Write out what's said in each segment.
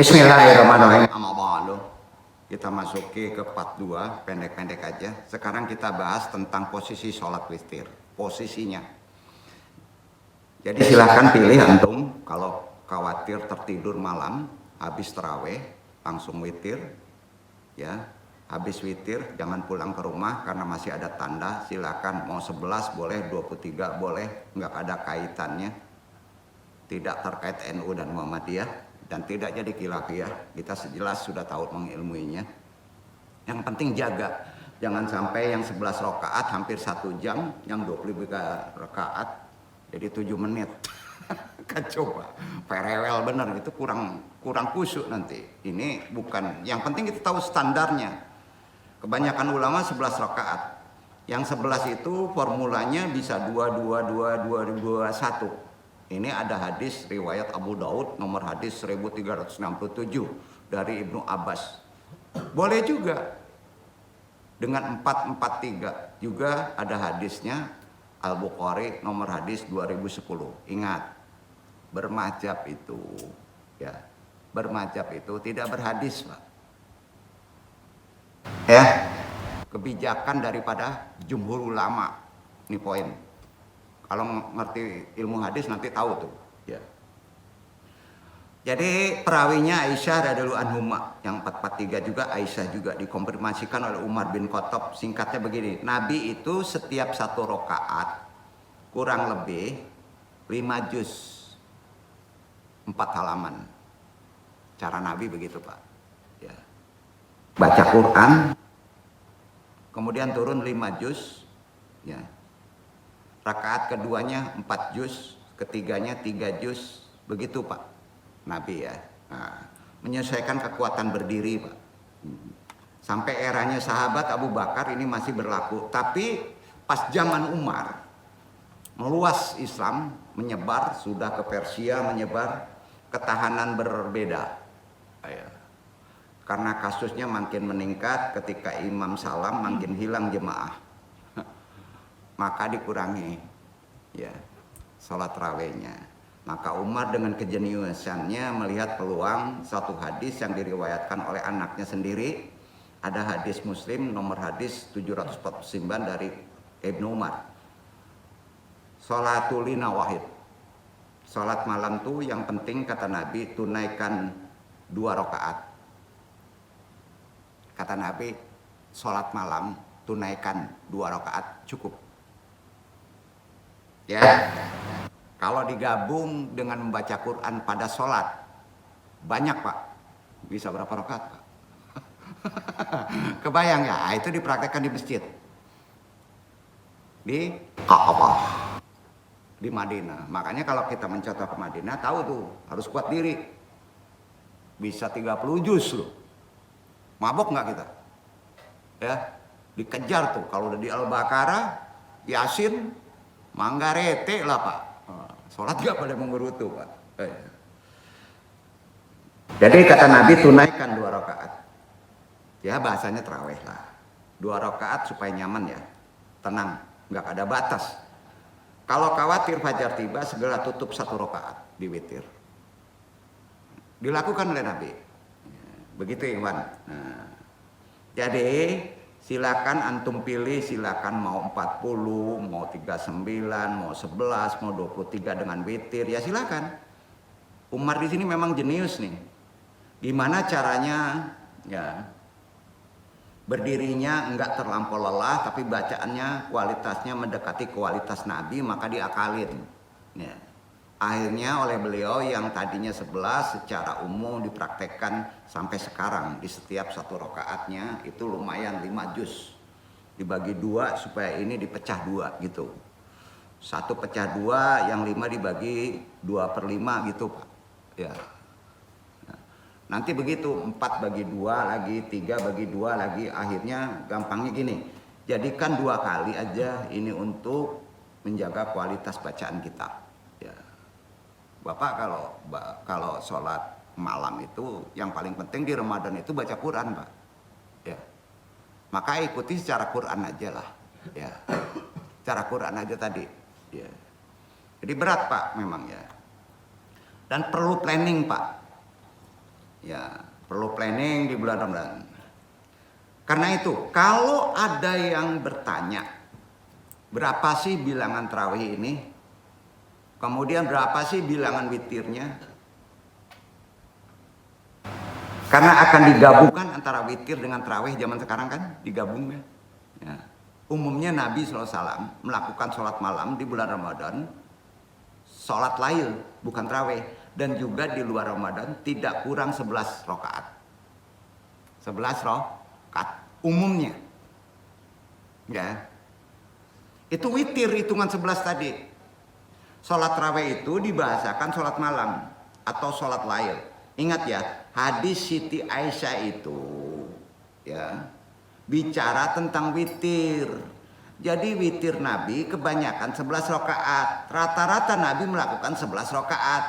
Bismillahirrahmanirrahim. Amabalu. Kita masuki ke part 2, pendek-pendek aja. Sekarang kita bahas tentang posisi sholat witir. Posisinya. Jadi silahkan pilih antum kalau khawatir tertidur malam, habis terawih, langsung witir. Ya, habis witir jangan pulang ke rumah karena masih ada tanda. Silahkan mau 11 boleh, 23 boleh, nggak ada kaitannya. Tidak terkait NU dan Muhammadiyah. Dan tidak jadi khilafiyah, kita sejelas sudah tahu mengilmuinya. Yang penting jaga, jangan sampai yang 11 rakaat hampir 1 jam, yang 23 rakaat jadi 7 menit. Kan coba, perewel bener, itu kurang khusyuk nanti. Ini bukan, yang penting kita tahu standarnya. Kebanyakan ulama 11 rakaat. Yang 11 itu formulanya bisa 2, 2, 2, 2, 2, 1. Ini ada hadis riwayat Abu Daud nomor hadis 1367 dari Ibnu Abbas. Boleh juga dengan 443. Juga ada hadisnya Al-Bukhari nomor hadis 2010. Ingat, bermadzhab itu ya, bermadzhab itu tidak berhadis, Pak. Ya. Kebijakan daripada jumhur ulama. Ini poin. Kalau ngerti ilmu hadis nanti tahu tuh. Ya. Jadi perawinya Aisyah radhiyallahu anha yang 443 juga Aisyah juga dikonfirmasikan oleh Umar bin Khattab. Singkatnya begini, Nabi itu setiap 1 rakaat kurang lebih 5 juz, 4 halaman. Cara Nabi begitu, Pak. Ya. Baca Quran, kemudian turun 5 juz, ya. Rakaat keduanya 4 juz, ketiganya 3 juz, begitu Pak Nabi ya. Nah, menyesuaikan kekuatan berdiri Pak. Sampai eranya sahabat Abu Bakar ini masih berlaku. Tapi pas zaman Umar, meluas Islam, menyebar, sudah ke Persia menyebar, ketahanan berbeda. Karena kasusnya makin meningkat, ketika imam salam makin hilang jemaah. Maka dikurangi ya sholat rawehnya. Maka Umar dengan kejeniusannya melihat peluang satu hadis yang diriwayatkan oleh anaknya sendiri. Ada hadis Muslim nomor hadis 749 dari Ibnu Umar. Sholatulina wahid. Sholat malam tuh yang penting kata Nabi tunaikan 2 rakaat. Kata Nabi, sholat malam tunaikan 2 rakaat cukup. Ya, kalau digabung dengan membaca Quran pada sholat, banyak Pak, bisa berapa rakaat Pak? Kebayang ya, itu dipraktekkan di masjid, di Ka'bah, di Madinah. Makanya kalau kita mencontoh ke Madinah, tahu tuh harus kuat diri, bisa 30 juz loh. Mabok nggak kita? Ya, dikejar tuh kalau udah di Al-Baqarah, Yasin. Manggarete lah Pak, sholat gak pada menggerutu Pak. Jadi kata Nabi tunaikan 2 rakaat. Ya bahasanya terawih lah. 2 rakaat supaya nyaman ya, tenang, nggak ada batas. Kalau khawatir fajar tiba segera tutup 1 rakaat di witir. Dilakukan oleh Nabi. Begitu Iwan. Nah, jadi silakan antum pilih, silakan mau 40, mau 39, mau 11, mau 23 dengan witir, ya silakan. Umar di sini memang jenius nih. Gimana caranya ya berdirinya enggak terlampau lelah tapi bacaannya kualitasnya mendekati kualitas Nabi, maka diakalin. Ya. Akhirnya oleh beliau yang tadinya 11 secara umum dipraktekkan sampai sekarang di setiap 1 rakaatnya itu lumayan 5 juz. Dibagi 2 supaya ini dipecah 2 gitu. 1 pecah 2, yang 5 dibagi 2/5 gitu Pak. Ya. Nah, nanti begitu 4 bagi 2 lagi, 3 bagi 2 lagi, akhirnya gampangnya gini. Jadikan 2 kali aja ini untuk menjaga kualitas bacaan kita. Bapak kalau sholat malam itu yang paling penting di Ramadan itu baca Quran Pak. Ya. Maka ikuti secara Quran aja lah. Ya. Cara Quran aja tadi. Ya. Jadi berat Pak memang ya. Dan perlu planning Pak. Ya, perlu planning di bulan Ramadan. Karena itu, kalau ada yang bertanya, berapa sih bilangan tarawih ini? Kemudian berapa sih bilangan witirnya? Karena akan digabungkan antara witir dengan tarawih zaman sekarang kan, digabungnya. Ya. Umumnya Nabi SAW melakukan sholat malam di bulan Ramadan, sholat lail, bukan tarawih. Dan juga di luar Ramadan tidak kurang 11 rakaat. 11 rakaat umumnya. Ya. Itu witir hitungan 11 tadi. Sholat tarawih itu dibahasakan sholat malam atau sholat lail. Ingat ya, hadis Siti Aisyah itu ya bicara tentang witir. Jadi witir Nabi kebanyakan 11 rakaat. Rata-rata Nabi melakukan 11 rakaat.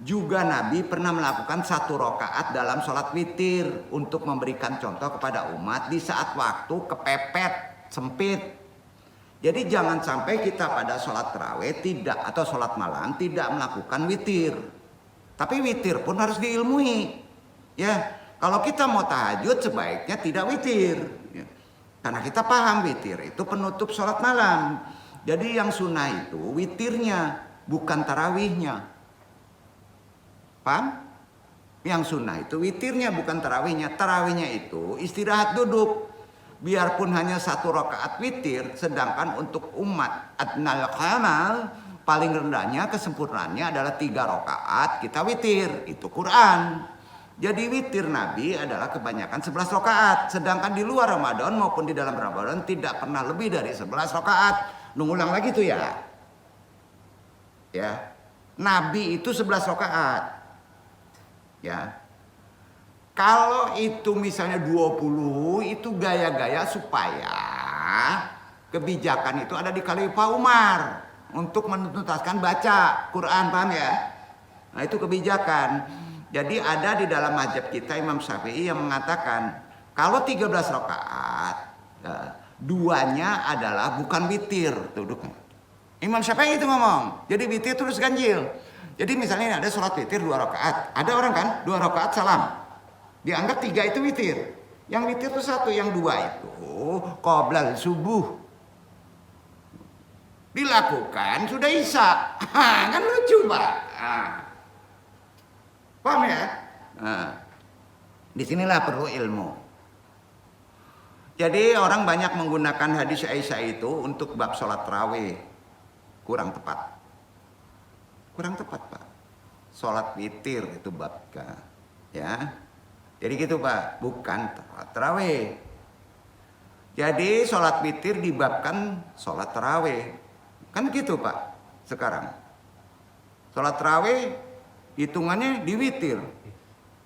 Juga Nabi pernah melakukan 1 rakaat dalam sholat witir untuk memberikan contoh kepada umat di saat waktu kepepet, sempit. Jadi jangan sampai kita pada sholat tarawih tidak atau sholat malam tidak melakukan witir. Tapi witir pun harus diilmui. Ya, kalau kita mau tahajud sebaiknya tidak witir. Ya. Karena kita paham witir itu penutup sholat malam. Jadi yang sunnah itu witirnya, bukan tarawihnya. Paham? Yang sunnah itu witirnya, bukan tarawihnya. Tarawihnya itu istirahat duduk. Biarpun hanya 1 rakaat witir, sedangkan untuk umat adnal kamal paling rendahnya kesempurnaannya adalah 3 rakaat kita witir, itu Quran. Jadi witir Nabi adalah kebanyakan 11 rakaat, sedangkan di luar Ramadan maupun di dalam Ramadan tidak pernah lebih dari 11 rakaat. Ngulang lagi tuh ya. Ya. Nabi itu 11 rakaat. Ya. Kalau itu misalnya 20 itu gaya-gaya supaya kebijakan itu ada di Khalifah Umar untuk menuntaskan baca Quran, paham ya? Nah itu kebijakan. Jadi ada di dalam mazhab kita Imam Syafi'i yang mengatakan kalau 13 rakaat, duanya adalah bukan witir. Tuh, Imam Syafi'i itu ngomong. Jadi witir terus ganjil. Jadi misalnya ada sholat witir 2 rakaat, ada orang kan 2 rakaat salam. Dianggap 3 itu witir. Yang witir itu 1, yang 2 itu qoblal subuh. Dilakukan sudah isya. Kan lucu, Pak. Paham ya? Disinilah perlu ilmu. Jadi orang banyak menggunakan hadis Aisyah itu untuk bab sholat tarawih. Kurang tepat. Kurang tepat, Pak. Sholat witir itu babnya. Ya. Jadi gitu Pak, bukan tarawih. Jadi sholat witir dibabkan sholat tarawih. Kan gitu Pak sekarang. Sholat tarawih hitungannya di witir.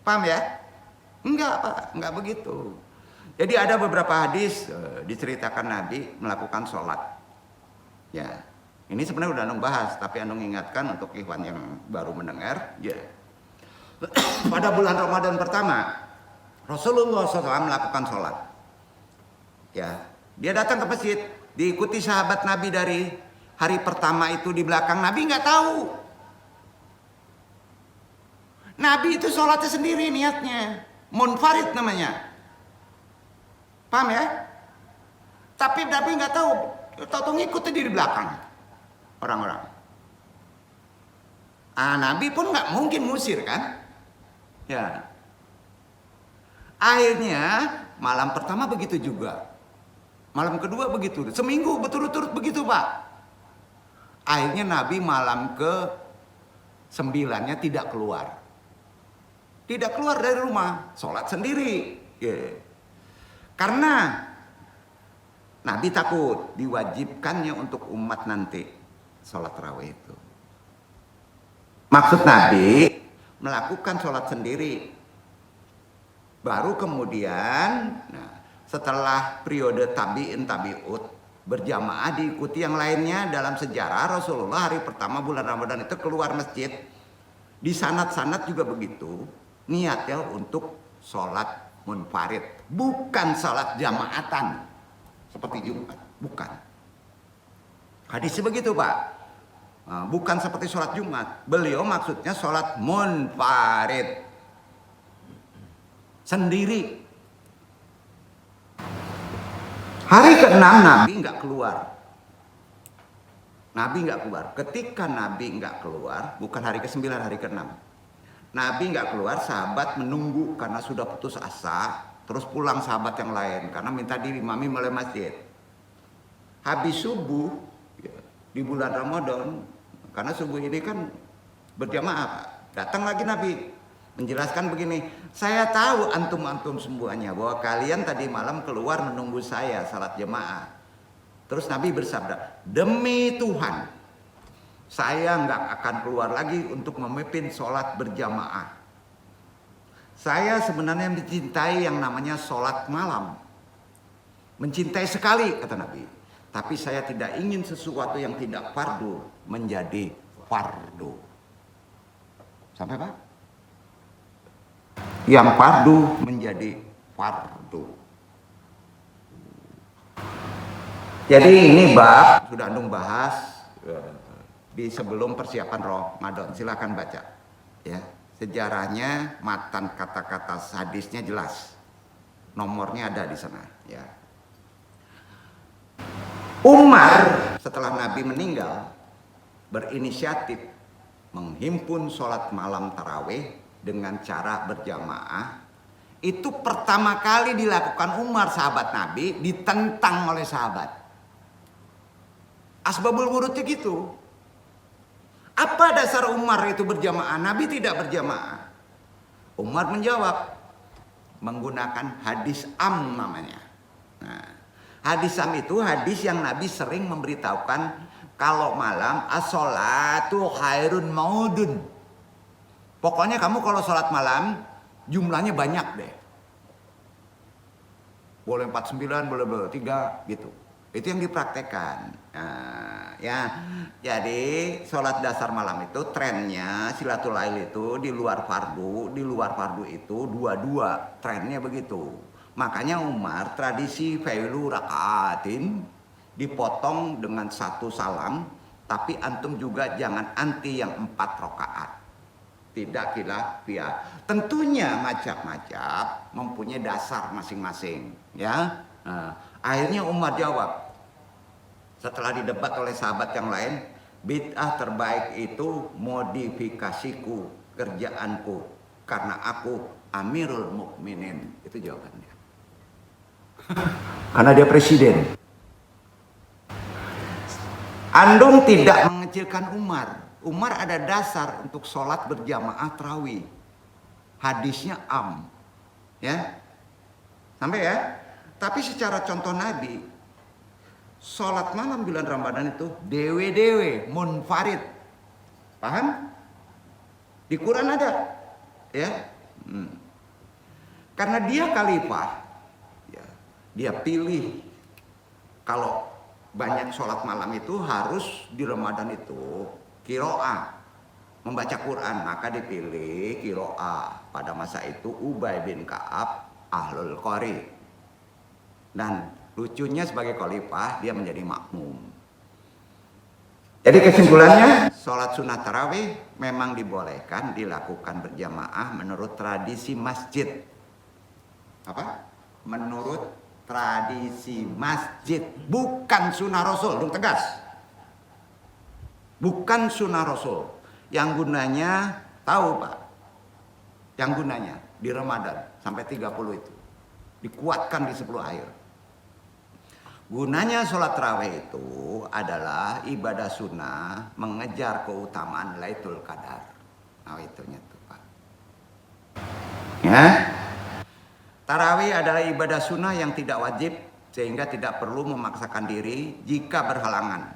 Paham ya? Enggak Pak, enggak begitu. Jadi ada beberapa hadis diceritakan Nabi melakukan sholat. Ya, ini sebenarnya udah Anung bahas, tapi Anung ingatkan untuk ikhwan yang baru mendengar. Ya. Pada bulan Ramadan pertama, Rasulullah SAW melakukan sholat. Ya, dia datang ke masjid, diikuti sahabat Nabi dari hari pertama itu di belakang. Nabi nggak tahu. Nabi itu sholatnya sendiri niatnya, munfarid namanya. Paham ya? Tapi Nabi nggak tahu, tahu ngikutin di belakang orang-orang. Nabi pun nggak mungkin musir kan? Ya. Akhirnya malam pertama begitu juga. Malam kedua begitu. Seminggu berturut-turut begitu Pak. Akhirnya Nabi malam ke 9-nya tidak keluar. Tidak keluar dari rumah. Sholat sendiri. Yeah. Karena Nabi takut diwajibkannya untuk umat nanti sholat tarawih itu. Maksud Nabi melakukan sholat sendiri. Baru kemudian setelah periode tabi'in tabi'ut berjamaah diikuti yang lainnya. Dalam sejarah Rasulullah hari pertama bulan Ramadan itu keluar masjid. Di sanad-sanad juga begitu. Niatnya untuk sholat munfarid. Bukan sholat jamaatan. Seperti Jumat. Bukan. Hadisnya begitu Pak. Bukan seperti sholat Jumat. Beliau maksudnya sholat munfarid. sendiri. Hari ke-6 Nabi nggak keluar. Ketika Nabi nggak keluar, bukan hari ke-9, hari ke-6. Nabi nggak keluar, sahabat menunggu karena sudah putus asa. Terus pulang sahabat yang lain karena minta diimami oleh masjid. Habis subuh ya, di bulan Ramadan, karena subuh ini kan berjamaah, datang lagi Nabi menjelaskan begini, saya tahu antum-antum semuanya bahwa kalian tadi malam keluar menunggu saya salat jemaah. Terus Nabi bersabda, demi Tuhan, saya nggak akan keluar lagi untuk memimpin sholat berjamaah. Saya sebenarnya mencintai yang namanya sholat malam. Mencintai sekali, kata Nabi. Tapi saya tidak ingin sesuatu yang tidak fardu menjadi fardu. Sampai Pak? Yang fardu menjadi fardu. Jadi ini bab sudah antum bahas di sebelum persiapan Ramadan. Silakan baca. Ya, sejarahnya, matan kata-kata hadisnya jelas. Nomornya ada di sana. Ya. Umar setelah Nabi meninggal berinisiatif menghimpun sholat malam tarawih dengan cara berjamaah. Itu pertama kali dilakukan Umar, sahabat Nabi, ditentang oleh sahabat. Asbabul wurudnya gitu. Apa dasar Umar itu berjamaah? Nabi tidak berjamaah. Umar menjawab menggunakan hadis am namanya. Nah, hadis am itu hadis yang Nabi sering memberitahukan kalau malam as-sholatu khairun maudun. Pokoknya kamu kalau sholat malam jumlahnya banyak deh. Boleh 49, boleh 3 gitu. Itu yang dipraktekkan. Nah, ya, jadi sholat dasar malam itu trennya silaturahim itu di luar fardu itu dua-dua, trennya begitu. Makanya Umar tradisi failu rakaatin dipotong dengan 1 salam, tapi antum juga jangan anti yang 4 rakaat. Tidak khilafiyah. Tentunya macam-macam mempunyai dasar masing-masing, ya. Nah, akhirnya Umar jawab setelah didebat oleh sahabat yang lain, bid'ah terbaik itu modifikasiku, kerjaanku, karena aku Amirul Mukminin. Itu jawabannya. Karena dia presiden. Andung tidak mengecilkan Umar. Umar ada dasar untuk sholat berjamaah tarawih. Hadisnya am, ya, sampai ya. Tapi secara contoh Nabi, sholat malam bulan Ramadan itu dewe-dewe, munfarid. Paham? Di Quran ada, ya. Karena dia khalifah, ya, dia pilih kalau banyak sholat malam itu harus di Ramadan itu kiroah, membaca Quran, maka dipilih kiroah. Pada masa itu Ubay bin Ka'ab ahlul qari, dan lucunya sebagai khalifah dia menjadi makmum. Jadi kesimpulannya, sholat sunat tarawih memang dibolehkan dilakukan berjamaah menurut tradisi masjid. Apa? Menurut tradisi masjid, bukan sunnah Rasul. Dong tegas. Bukan sunnah Rasul. Yang gunanya, tahu Pak, yang gunanya di Ramadan sampai 30 itu dikuatkan di 10 air. Gunanya sholat tarawih itu adalah ibadah sunnah mengejar keutamaan Lailatul Qadar. Nah itunya tuh Pak. Ya. Tarawih adalah ibadah sunnah yang tidak wajib sehingga tidak perlu memaksakan diri jika berhalangan.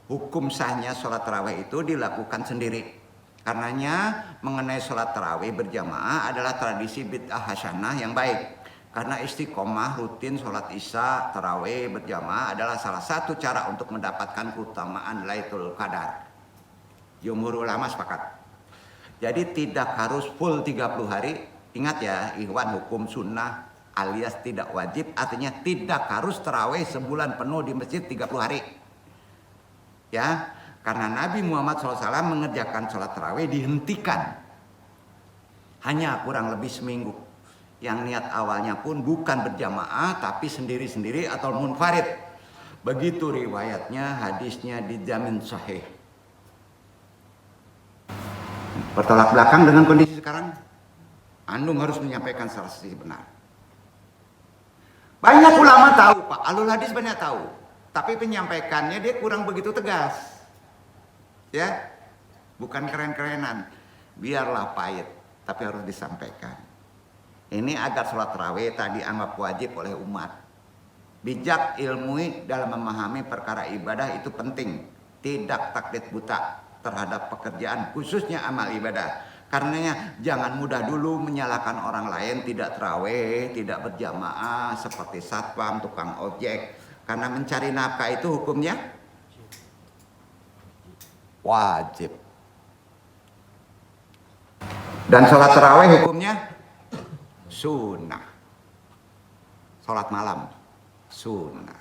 Hukum sahnya sholat tarawih itu dilakukan sendiri. Karenanya mengenai sholat tarawih berjamaah adalah tradisi bid'ah hasanah yang baik. Karena istiqomah rutin sholat isya tarawih berjamaah adalah salah satu cara untuk mendapatkan keutamaan Lailatul Qadar. Jumhur ulama sepakat. Jadi tidak harus full 30 hari. Ingat ya, ikhwan, hukum sunnah alias tidak wajib artinya tidak harus tarawih sebulan penuh di masjid 30 hari. Ya, karena Nabi Muhammad SAW mengerjakan sholat tarawih dihentikan hanya kurang lebih seminggu. Yang niat awalnya pun bukan berjamaah tapi sendiri-sendiri atau munfarid. Begitu riwayatnya, hadisnya dijamin sahih. Bertolak belakang dengan kondisi sekarang, antum harus menyampaikan secara benar. Banyak ulama tahu Pak, alul hadis banyak tahu, tapi penyampaikannya dia kurang begitu tegas. Ya, bukan keren-kerenan, biarlah pahit, tapi harus disampaikan. Ini agar sholat tarawih tadi anggap wajib oleh umat. Bijak ilmu dalam memahami perkara ibadah itu penting. Tidak taklid buta terhadap pekerjaan, khususnya amal ibadah. Karenanya jangan mudah dulu menyalahkan orang lain tidak tarawih, tidak berjamaah seperti satpam, tukang ojek. Karena mencari nafkah itu hukumnya wajib. Dan sholat tarawih hukumnya sunnah. Sholat malam sunnah.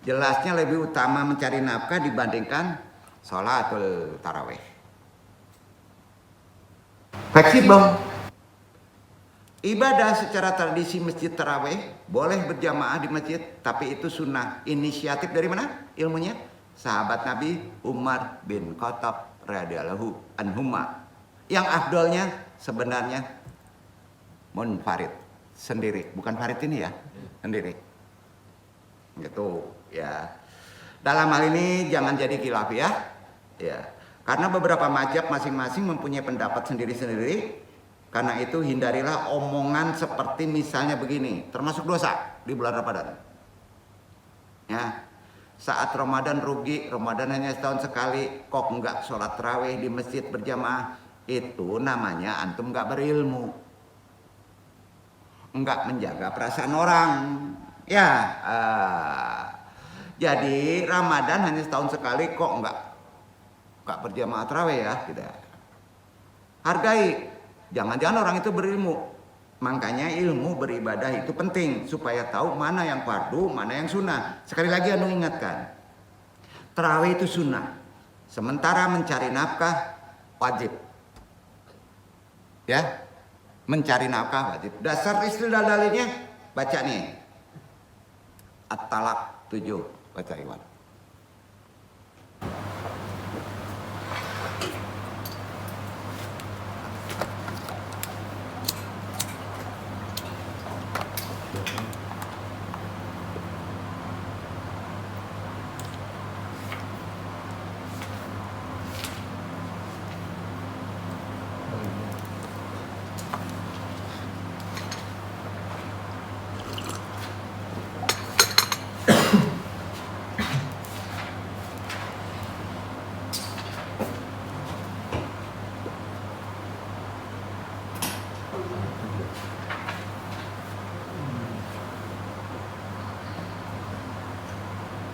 Jelasnya lebih utama mencari nafkah dibandingkan sholatul tarawih. Fleksibel. Ibadah secara tradisi masjid tarawih boleh berjamaah di masjid, tapi itu sunnah. Inisiatif dari mana ilmunya? Sahabat Nabi Umar bin Khattab radhiyallahu anhuma. Yang afdolnya sebenarnya munfarid, sendiri. Bukan farid ini ya, sendiri. Gitu ya. Dalam hal ini jangan jadi khilaf ya. Karena beberapa mazhab masing-masing mempunyai pendapat sendiri-sendiri. Karena itu hindarilah omongan seperti misalnya begini, termasuk dosa di bulan Ramadan. Ya. Saat Ramadan rugi, Ramadan hanya setahun sekali, kok enggak sholat tarawih di masjid berjamaah, itu namanya antum enggak berilmu. Enggak menjaga perasaan orang. Ya, jadi Ramadan hanya setahun sekali kok enggak berjamaah tarawih ya, tidak. Hargai, jangan-jangan orang itu berilmu. Makanya ilmu beribadah itu penting supaya tahu mana yang fardu, mana yang sunnah. Sekali lagi anu ingatkan, tarawih itu sunnah, sementara mencari nafkah wajib. Ya, mencari nafkah wajib. Dasar istilah dalilnya baca nih. At-Talaq 7, baca Iwan.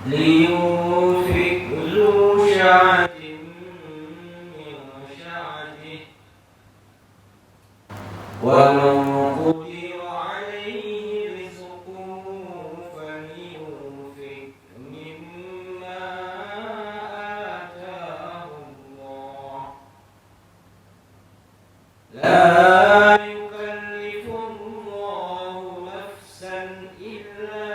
لينفق ذو سعة من سعته ومن قدر عليه رزقه فلينفق مما آتاه الله لا يكلف الله نفسا إلا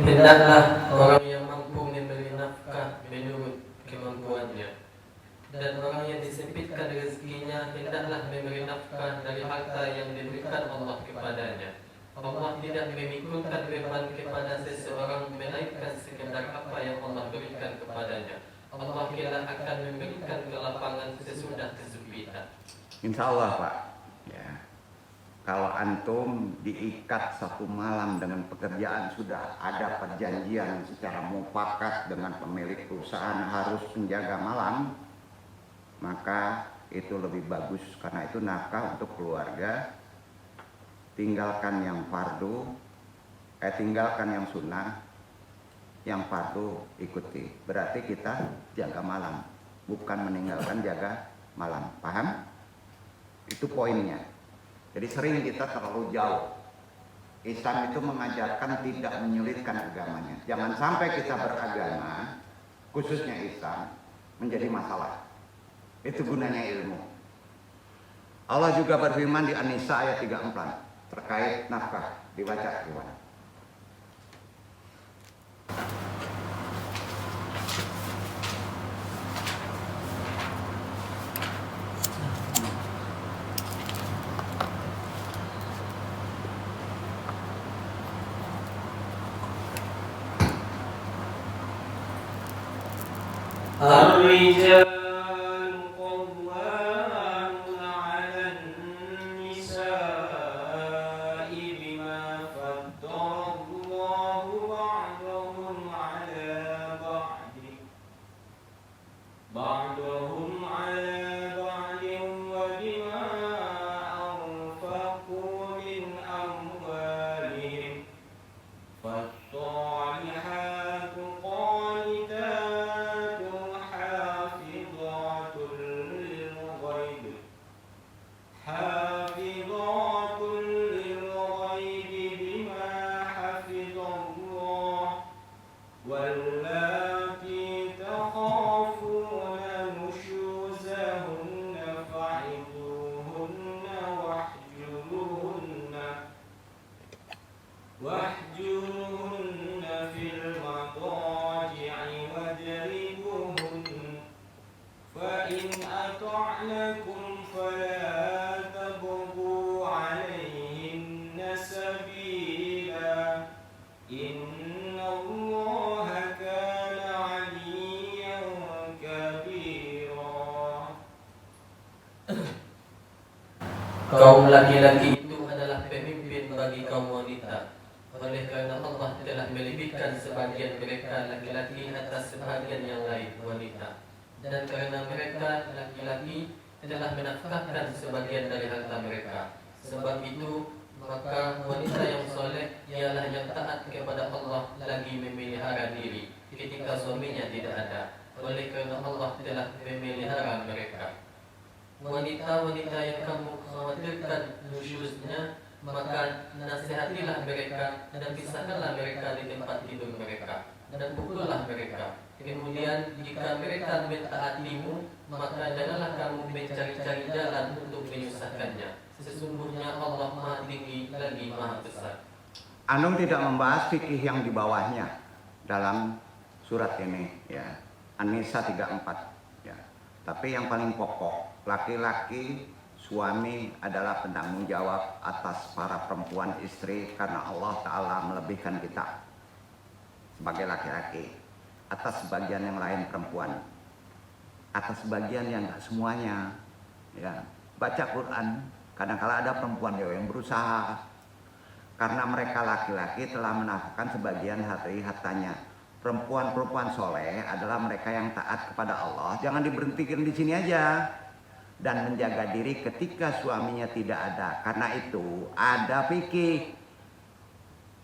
hendaklah orang yang mampu memberi nafkah menurut kemampuannya, dan orang yang disempitkan rezekinya hendaklah memberi nafkah dari harta yang diberikan Allah kepadanya. Allah tidak memikulkan beban kepada seseorang melainkan sekedar apa yang Allah berikan kepadanya. Allah tidak akan memberikan kelapangan sesudah kesempitan. Insya Allah Pak. Ya. Kalau antum diikat satu malam dengan pekerjaan, sudah ada perjanjian secara mufakat dengan pemilik perusahaan harus menjaga malam, maka itu lebih bagus. Karena itu nafkah untuk keluarga. Tinggalkan yang fardu, tinggalkan yang sunnah, yang fardu ikuti. Berarti kita jaga malam, bukan meninggalkan jaga malam. Paham? Itu poinnya. Jadi sering kita terlalu jauh. Islam itu mengajarkan tidak menyulitkan agamanya. Jangan sampai kita beragama, khususnya Islam, menjadi masalah. Itu gunanya ilmu. Allah juga berfirman di An-Nisa ayat 34 terkait nafkah. Dibaca gimana? الرجال قوامون على النساء بما فضل الله بعضهم على بعض وبما أنفقوا من أموالهم فالصالحات قانتات حافظات للغيب بما حفظ الله واللاتي تخافون نشوزهن فعظوهن واهجروهن في المضاجع واضربوهن فإن أطعنكم فلا تبغوا عليهن سبيلا إن الله كان عليا كبيرا. Kaum laki-laki itu adalah pemimpin bagi kaum wanita. Oleh karena Allah telah melebihkan sebagian mereka laki-laki atas sebagian yang lain wanita. Dan karena mereka laki-laki telah menafkahkan sebagian dari harta mereka. Sebab itu maka wanita yang soleh ialah yang taat kepada Allah lagi memelihara diri ketika suaminya tidak ada. Oleh karena Allah telah memelihara mereka. Wanita-wanita yang kamu khawatirkan nusyuznya, maka nasihatilah mereka dan pisahkanlah mereka di tempat tidur mereka dan pukullah mereka. Kemudian jika mereka mentaatimu, maka janganlah kamu mencari-cari jalan untuk menyusahkannya. Sesungguhnya Allah Maha Tinggi lagi Maha Besar. Anung tidak membahas fikih yang di bawahnya dalam surat ini, ya. An-Nisa 34, ya. Tapi yang paling pokok, laki-laki suami adalah penanggung jawab atas para perempuan istri karena Allah Ta'ala melebihkan kita sebagai laki-laki atas sebagian yang lain perempuan, atas sebagian yang gak semuanya, ya. Baca Quran, kadang-kala ada perempuan yang berusaha karena mereka laki-laki telah menafkahkan sebagian hartanya. Perempuan-perempuan soleh adalah mereka yang taat kepada Allah. Jangan diberhentikan di sini aja. Dan menjaga diri ketika suaminya tidak ada. Karena itu ada fikih.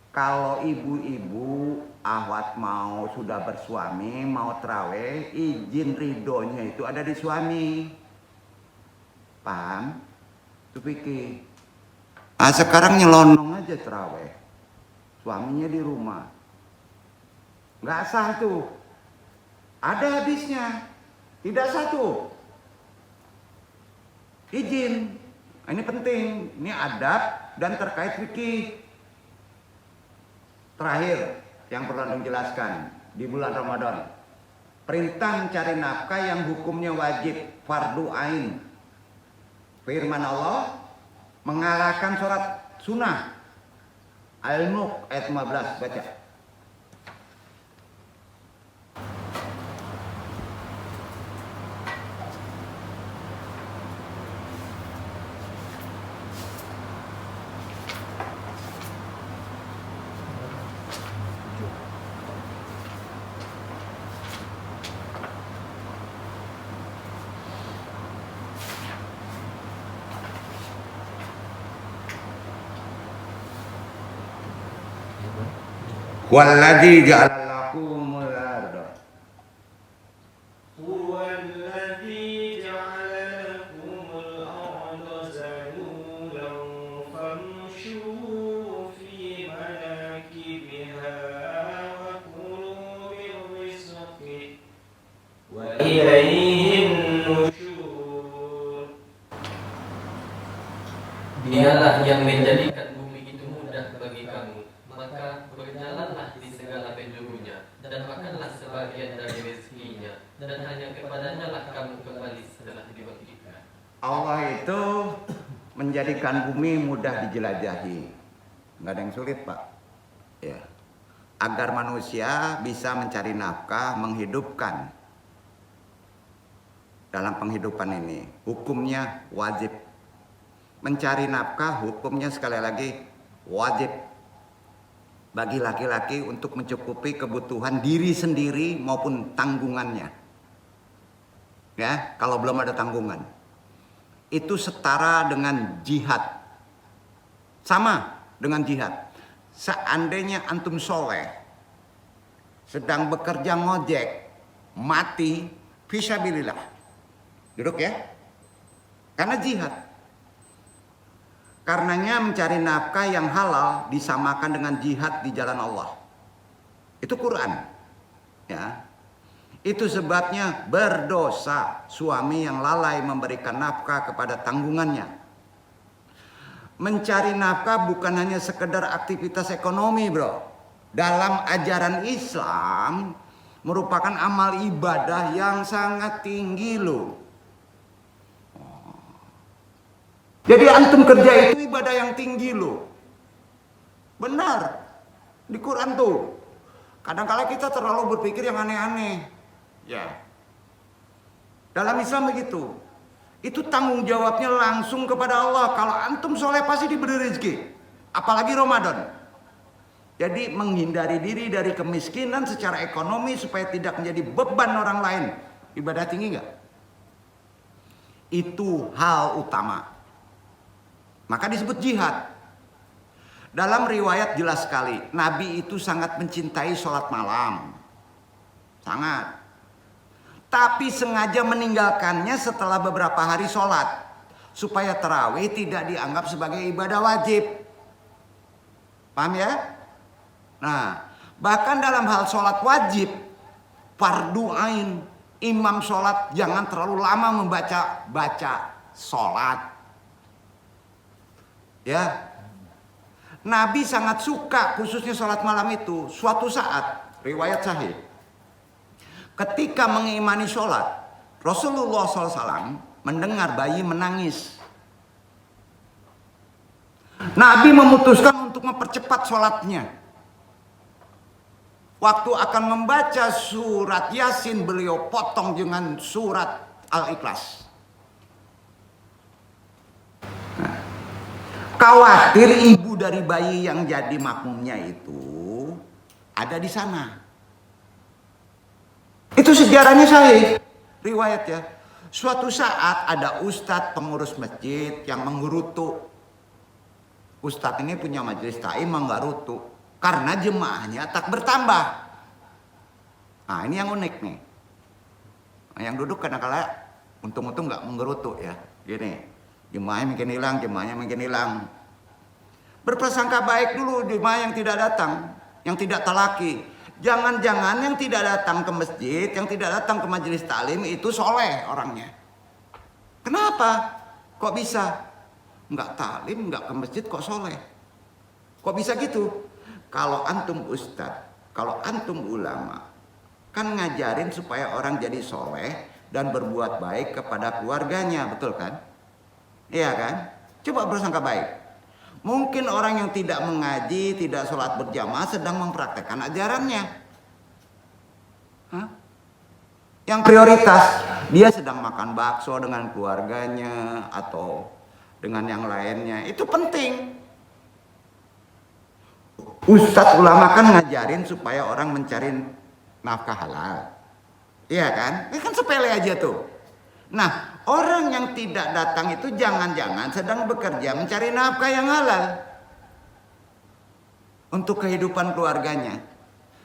Kalau ibu-ibu ahwat mau sudah bersuami, mau terawih, izin ridhonya itu ada di suami. Paham? Itu fikih. Nah, sekarang nyelonong aja terawih. Suaminya di rumah. Nggak sah tuh. Ada hadisnya. Tidak sah tuh. Izin. Ini penting. Ini adab dan terkait fikih. Terakhir yang perlu Anda jelaskan di bulan Ramadan. Perintah mencari nafkah yang hukumnya wajib, fardu ain. Firman Allah mengalahkan sholat sunnah. Al-Mulk ayat 15, baca. Walladzi ja'ala lakumul arda. Huwallazi ja'ala lakumul arda zalulan famshu fi وإليه النشور. Dialah yang menjadikan bumi itu mudah bagi kamu, maka berjalanlah di segala penjurunya, dan makanlah sebagian dari rezekinya, dan hanya kepadanya lah kamu kembali setelah dibangkitkan. Allah itu menjadikan bumi mudah dijelajahi. Nggak ada yang sulit, Pak. Ya. Agar manusia bisa mencari nafkah, menghidupkan. Dalam penghidupan ini, hukumnya wajib. Mencari nafkah, hukumnya sekali lagi wajib. Bagi laki-laki untuk mencukupi kebutuhan diri sendiri maupun tanggungannya. Ya, kalau belum ada tanggungan. Itu setara dengan jihad. Sama dengan jihad. Seandainya antum soleh, sedang bekerja ngojek, mati, fisabilillah. Duduk ya. Karena jihad. Karenanya mencari nafkah yang halal disamakan dengan jihad di jalan Allah. Itu Quran. Ya. Itu sebabnya berdosa suami yang lalai memberikan nafkah kepada tanggungannya. Mencari nafkah bukan hanya sekedar aktivitas ekonomi, bro. Dalam ajaran Islam merupakan amal ibadah yang sangat tinggi loh. Jadi antum kerja itu ibadah yang tinggi loh. Benar. Di Quran tuh. Kadang-kala kita terlalu berpikir yang aneh-aneh. Ya. Dalam Islam begitu. Itu tanggung jawabnya langsung kepada Allah. Kalau antum soleh pasti diberi rezeki. Apalagi Ramadan. Jadi menghindari diri dari kemiskinan secara ekonomi supaya tidak menjadi beban orang lain. Ibadah tinggi nggak? Itu hal utama. Maka disebut jihad. Dalam riwayat jelas sekali, Nabi itu sangat mencintai sholat malam. Sangat. Tapi sengaja meninggalkannya setelah beberapa hari sholat. Supaya tarawih tidak dianggap sebagai ibadah wajib. Paham ya? Nah, bahkan dalam hal sholat wajib, fardu ain, imam sholat jangan terlalu lama membaca sholat. Ya, Nabi sangat suka khususnya sholat malam itu. Suatu saat, riwayat sahih, ketika mengimani sholat, Rasulullah SAW mendengar bayi menangis. Nabi memutuskan untuk mempercepat sholatnya. Waktu akan membaca surat Yasin, beliau potong dengan surat Al-Ikhlas. Khawatir ibu dari bayi yang jadi makmumnya itu ada di sana. Itu sejarahnya sahih, riwayat ya. Suatu saat ada ustadz pengurus masjid yang menggerutu. Ustadz ini punya majelis ta'im menggerutu karena jemaahnya tak bertambah. Nah ini yang unik nih. Nah, yang duduk kadang-kala untung-untung nggak menggerutu ya. Gini. Jemaahnya makin hilang. Berprasangka baik dulu jemaah yang tidak datang, yang tidak talaki. Jangan-jangan yang tidak datang ke masjid, yang tidak datang ke majelis taklim itu soleh orangnya. Kenapa? Kok bisa? Enggak taklim, enggak ke masjid kok soleh? Kok bisa gitu? Kalau antum ustadz, kalau antum ulama, kan ngajarin supaya orang jadi soleh dan berbuat baik kepada keluarganya, betul kan? Iya kan? Coba bersangka baik. Mungkin orang yang tidak mengaji, tidak sholat berjamaah sedang mempraktekkan ajarannya. Hah? Yang prioritas, dia sedang makan bakso dengan keluarganya atau dengan yang lainnya. Itu penting. Ustadz ulama kan ngajarin supaya orang mencari nafkah halal. Iya kan? Ini kan sepele aja tuh. Nah, orang yang tidak datang itu jangan-jangan sedang bekerja mencari nafkah yang halal untuk kehidupan keluarganya.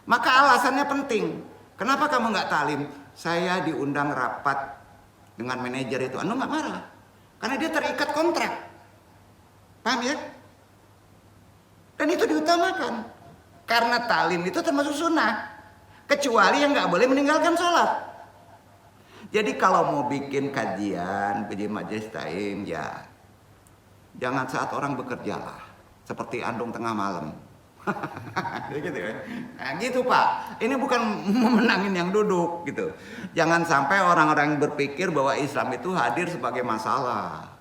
Maka alasannya penting. Kenapa kamu nggak talim? Saya diundang rapat dengan manajer itu. Anu nggak marah, karena dia terikat kontrak. Paham ya? Dan itu diutamakan. Karena talim itu termasuk sunnah. Kecuali yang nggak boleh meninggalkan sholat. Jadi kalau mau bikin kajian, bikin majelis taim, ya jangan saat orang bekerja lah, seperti andong tengah malam. Gitu ya. Nah, gitu Pak. Ini bukan memenangin yang duduk gitu. Jangan sampai orang-orang berpikir bahwa Islam itu hadir sebagai masalah.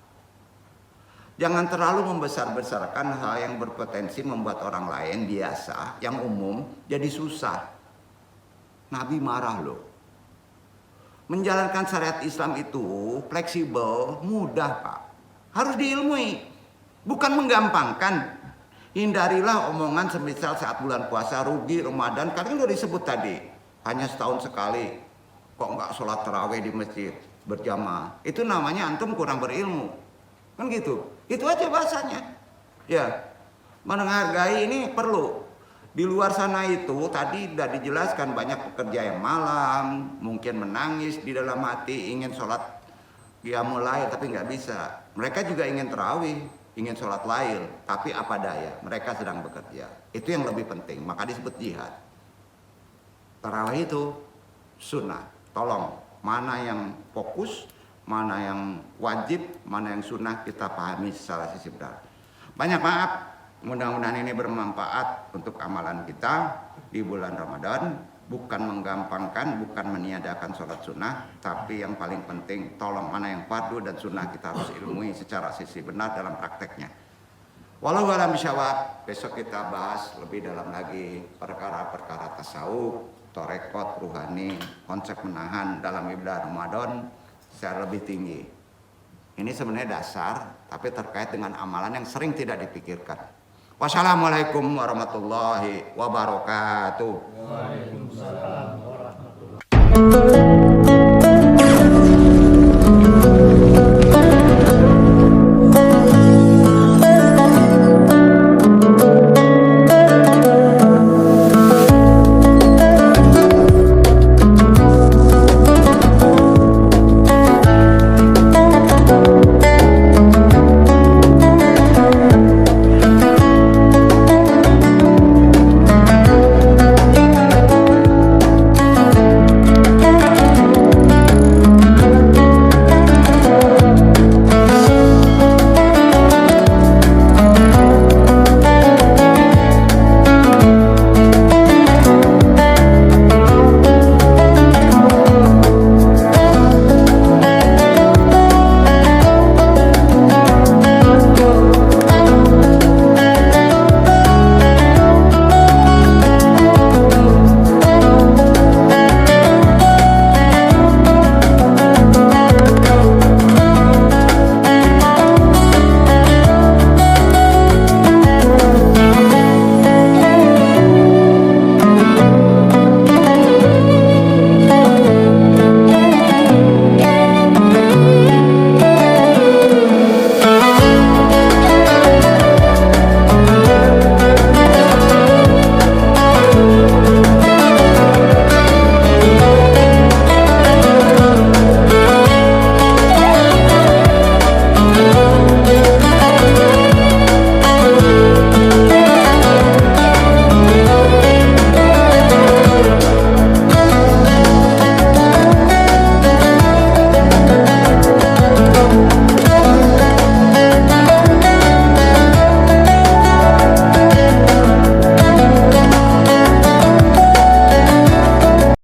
Jangan terlalu membesar-besarkan hal yang berpotensi membuat orang lain biasa, yang umum, jadi susah. Nabi marah loh. Menjalankan syariat Islam itu fleksibel, mudah Pak. Harus diilmui, bukan menggampangkan. Hindarilah omongan semisal saat bulan puasa rugi Ramadan, kan udah disebut tadi. Hanya setahun sekali, kok nggak sholat tarawih di masjid berjamaah. Itu namanya antum kurang berilmu. Kan gitu. Itu aja bahasanya. Ya, menghargai ini perlu. Di luar sana itu tadi sudah dijelaskan banyak pekerja yang malam, mungkin menangis di dalam hati, ingin sholat qiyamul lail tapi nggak bisa. Mereka juga ingin tarawih, ingin sholat lail, tapi apa daya, mereka sedang bekerja. Itu yang lebih penting, maka disebut jihad. Tarawih itu sunnah. Tolong, mana yang fokus, mana yang wajib, mana yang sunnah kita pahami secara sisi benar. Banyak maaf. Mudah-mudahan ini bermanfaat untuk amalan kita di bulan Ramadan. Bukan menggampangkan, bukan meniadakan sholat sunnah, tapi yang paling penting tolong mana yang fardu dan sunnah kita harus ilmui secara sisi benar dalam prakteknya. Walau alam bisyawab, besok kita bahas lebih dalam lagi perkara-perkara tasawuf, torekot, ruhani, konsep menahan dalam ibadah Ramadan secara lebih tinggi. Ini sebenarnya dasar, tapi terkait dengan amalan yang sering tidak dipikirkan. Wassalamualaikum warahmatullahi wabarakatuh. Waalaikumsalam warahmatullahi wabarakatuh.